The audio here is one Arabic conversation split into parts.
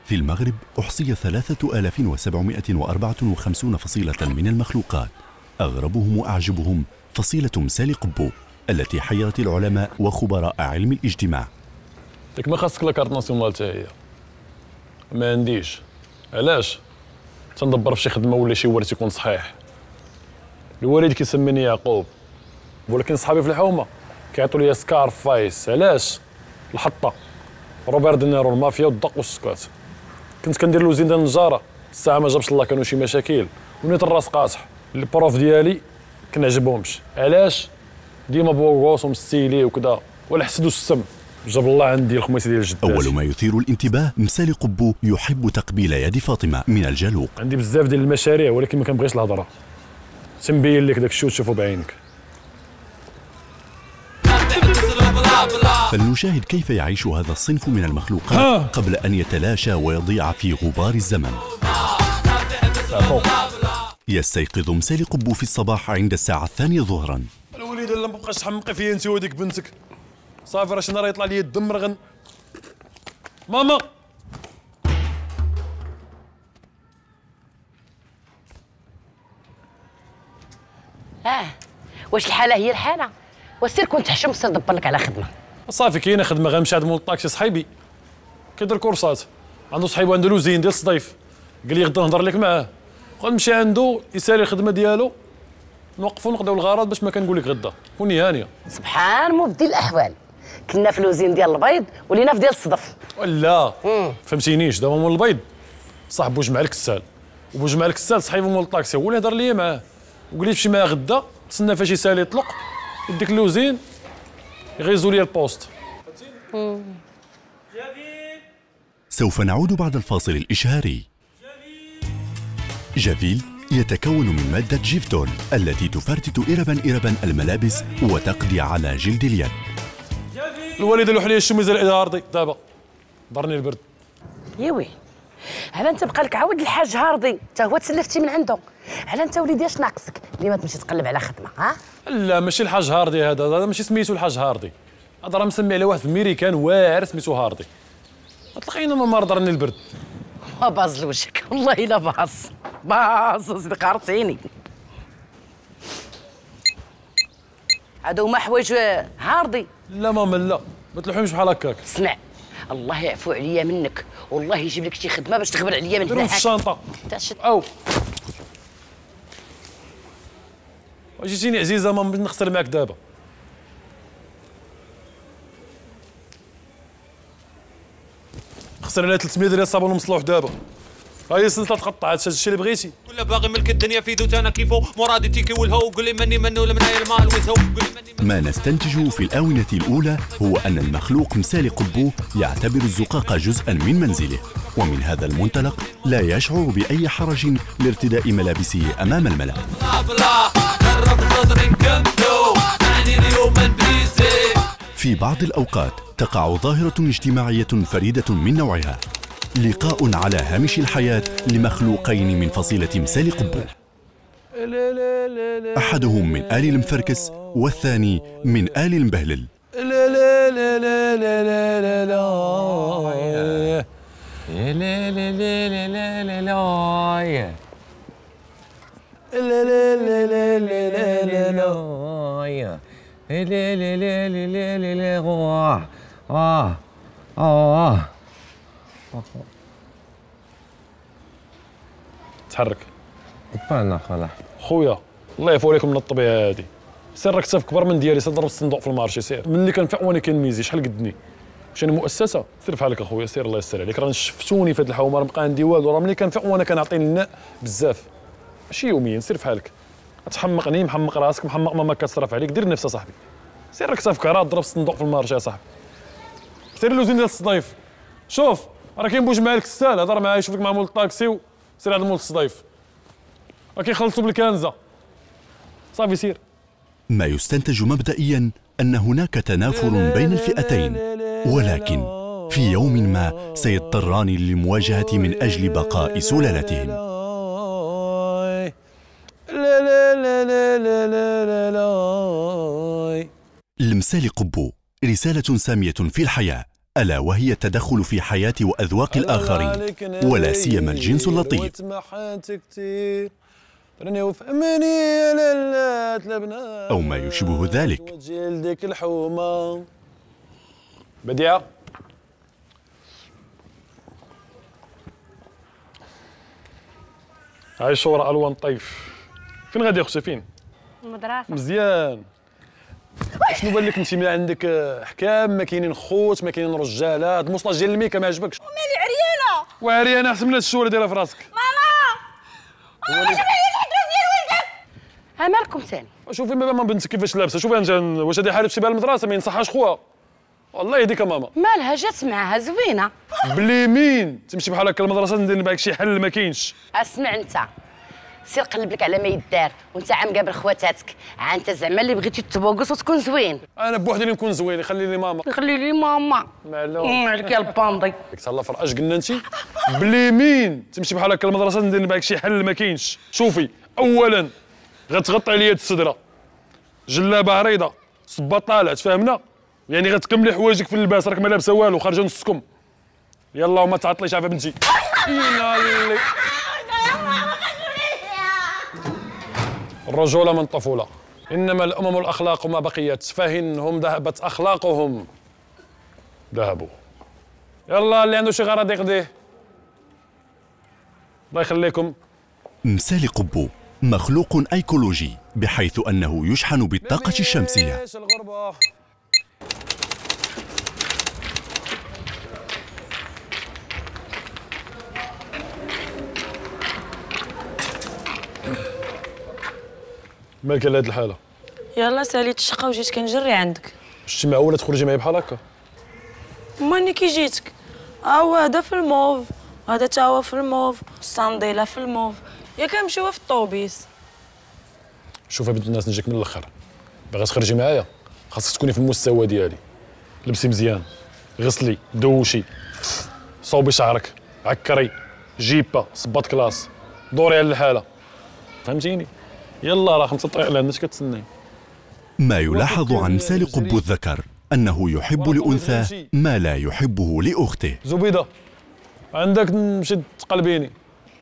في المغرب أحصي 3754 فصيلة من المخلوقات، أغربهم وأعجبهم فصيلة مسالي قبو التي حيرت العلماء وخبراء علم الاجتماع. ديك ما خاصك لا كارت ناسيونال حتى هي. ما عنديش. علاش؟ تندبر في شي خدمة ولا شي ورث يكون صحيح. الوالد كيسميني يعقوب، ولكن صحابي في الحومة كيعطوا لي سكار فايس. علاش؟ الحطة، روبير دينيرو، المافيا والدق والسكات. كنت كندير لوزين ديال النجارة، الساعة ما جابش الله، كانوا شي مشاكل ونيت الراس قاصح. البروف ديالي كنعجبهمش. علاش؟ ديما بوغوس ومستيلي وكذا، ولا حسدوا السم. جاب الله عندي الخميس ديال جداتي. أول ما يثير الانتباه مسالي قبو يحب تقبيل يد فاطمة من الجلوق. عندي بزاف ديال المشاريع ولكن ما كنبغيش الهضرة. تنبين لك داك الشيء وتشوفه بعينك. فلنشاهد كيف يعيش هذا الصنف من المخلوقات قبل أن يتلاشى ويضيع في غبار الزمن. يستيقظ مسالي قبو في الصباح عند الساعة 2 ظهرا. الوليده لا مابقاش تحمقي فيا انت وديك بنتك. صافي راه شي نهار يطلع لي الدم مرغن. ماما واش الحاله هي الحاله؟ وسير كنت تحشم سير دبر لك على خدمه. صافي كاينه خدمه، غنمشي عند مول الطاكسي صاحبي كيدير كورسات، عنده صاحبو عنده لوزين ديال الصديف، قال لي غدا نهضر لك معاه، غنمشي عنده يسالي الخدمه ديالو، نوقفوا نقضيو الغرض باش ما كنقول لك غدا. كوني هانيه. سبحان مبدل الاحوال، كنا في لوزين ديال البيض ولينا في ديال الصدف. لا فهمتينيش، دابا مول البيض صاحبو جمع الكسال، وبجمع الكسال صاحبو مول الطاكسي هو اللي هضر لي معاه وقال لي تمشي معاه غدا، تسنى فاش يسالي يطلق يديك اللوزين يغيزوا لي البوست. سوف نعود بعد الفاصل الإشهاري. جافيل يتكون من مادة جيفتول التي تفرتت إربا الملابس وتقضي على جلد اليد. الوالده لوح لي الشميزه الارضي دابا ضرني البرد. يوي على انت بقى لك عاود الحاج هاردي حتى هو تسلفتي من عنده. على انت وليدي اش ناقصك اللي ما تمشي تقلب على خدمه؟ ها لا ماشي الحاج هاردي، هذا ماشي سميتو الحاج هاردي، هذا راه مسمي على واحد في الميريكان واعر سميتو هاردي. تلقينا ما ضرني البرد. ما باز لوجهك والله الا باز صدق عرفتيني. هادو هما حوايج هاردي. لا ماما لا ما تلوحهمش بحال هكاك. اسمع الله يعفو عليا منك والله يجيب لك شي خدمه باش تغبر عليا من هنا. ديرهم في الشنطه. او جيتيني عزيزه ماما بدي نخسر معاك دابا. خسر عليها 300 ديال الصابون ومصلوح دابا. هاي السلسله تقطعات، هذا الشيء اللي بغيتي. ولا باغي ملك الدنيا في ذوت انا كيفو مرادي تيكي والهو قول لي مني منو ولا منايا المال ويزهو قول لي مني. ما نستنتج في الآونة الأولى هو أن المخلوق مسالي قبو يعتبر الزقاق جزءا من منزله، ومن هذا المنطلق لا يشعر بأي حرج لارتداء ملابسه أمام الملأ. في بعض الأوقات تقع ظاهرة اجتماعية فريدة من نوعها، لقاء على هامش الحياة لمخلوقين من فصيلة مسالي قبو، أحدهم من آل المفركس والثاني من آل المبهلل. تحرك بانا خلاص خويا الله يعفو عليكم من الطبيعه هذه. سير راك كتاف كبر من ديالي، سير ضرب الصندوق في المارشي. سير ملي كنفيق وانا كنميزي شحال قدني واش انا مؤسسه. سير بحالك اخويا سير الله يستر عليك. راه شفتوني في هذه الحومه راه مابقى عندي والو، راه ملي كنفيق وانا كنعطي الناء بزاف ماشي يوميا. سير بحالك تحمقني محمق راسك محمق ماما كتصرف عليك. دير نفس صاحبي سير راك كتاف كرا ضرب الصندوق في المارشي يا صاحبي. سير اللوزين ديال الصديف. شوف راه كاين بوج معاك السال هضر معاه يشوفك مع مول الطاكسي وسير عند مول الصديف راه كيخلصوا بالكنزه. صافي سير. ما يستنتج مبدئيا أن هناك تنافر بين الفئتين، ولكن في يوم ما سيضطران للمواجهة من أجل بقاء سلالتهم. المسالي قبو رسالة سامية في الحياة ألا وهي التدخل في حياة وأذواق الآخرين، ولا سيما الجنس اللطيف. أو ما يشبه ذلك. بديعة هاي صورة ألوان طيف. فين غادي يا اختي؟ فين؟ المدرسة. مزيان. شنو بان لك انت ما عندك حكام؟ ما كاينين خوت، ما كاينين رجالات، الموسطاج ديال الميكا ما عجبكش؟ مالي عريانه وعريانه احسن من هاد السوره دايرها في راسك. ماما شنو هي الهدرس ديال ولدك؟ مالكم ثاني؟ شوفي ماما بنتك كيفاش لابسه، شوفي انت واش هادي حالة تمشي بها المدرسه؟ ما ينصحهاش خوها. والله يهديك ماما. مالها جات معاها زوينه. بلي مين تمشي بحال هكا المدرسه ندير معاك شي حل ما كاينش. اسمع انت، سير قلب لك على ما يدار وانت عام قابل خواتاتك، انت زعما اللي بغيتي تبوقص وتكون زوين. انا بوحدي اللي نكون زوين، خليني ماما. خلي لي ماما. معلوم عليك يا الباندي. ديك تهلا في اش قلنا انت؟ بلي مين تمشي بحال هكا المدرسه ندير معاك شي حل ما كاينش. شوفي اولا غتغطي عليا الصدره، جلابه عريضه، صباط طالعت، فاهمنا؟ يعني غتكملي حوايجك في اللباس، راك ما لابسه والو، خارجه نصكم. يلا وما تعطليش عافا بنتي. الرجوله من طفوله، انما الامم الاخلاق ما بقيت، فهنهم ذهبت اخلاقهم ذهبوا. يلا اللي عنده شي غرض يقضيه. الله يخليكم. مسالي قبو مخلوق أيكولوجي، بحيث أنه يشحن بالطاقة الشمسية. مالك على هاد الحاله؟ يلا ساليت الشقه وجيت كنجري عندك. شتي معوله تخرجي معايا بحال هكا؟ ماني كي جيتك، هو هذا في الموف وهذا تا هو في الموف، الصنديله في الموف، يا كنمشيو في الطوبيس. شوفي بنت الناس نجيك من الاخر، باغا تخرجي معايا خاصك تكوني في المستوى ديالي. لبسي مزيان، غسلي، دوشي، صوبي شعرك، عكري، جيبه، صباط كلاس، دوري على الحاله. فهمتيني؟ يلا راه 5 الطريق اللي عندك كتسناي. ما يلاحظ عن مسالي قبو الذكر أنه يحب لأنثى ما لا يحبه لأخته. زبيده عندك تمشي تقلبيني.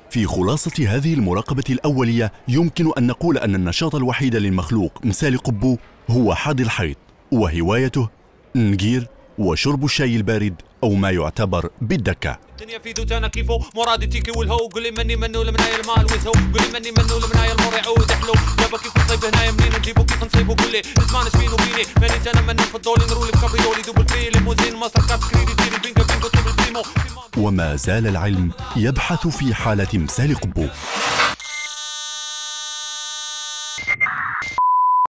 في خلاصة هذه المراقبة الأولية يمكن أن نقول أن النشاط الوحيد للمخلوق مسالي قبو هو حاد الحيط، وهوايته نقير وشرب الشاي البارد أو ما يعتبر بالدكة. الدنيا في ذوتانا كيفو مرادي تيكي والهو، قول لي مني منو لمنايا المال وزهو، قول لي مني منو لمنايا المور يعود حلو، يابا كيف نصيب هنايا منين نجيبو كيف نصيبو، قول لي اسمعنا شبين وبيني ماني انا من نفضولي نرولي بكابريولي دوبل في ليموزين ماستر كارد كريدي تيري بينكا بينكو توبل بريمو. وما زال العلم يبحث في حالة مسالي قبو.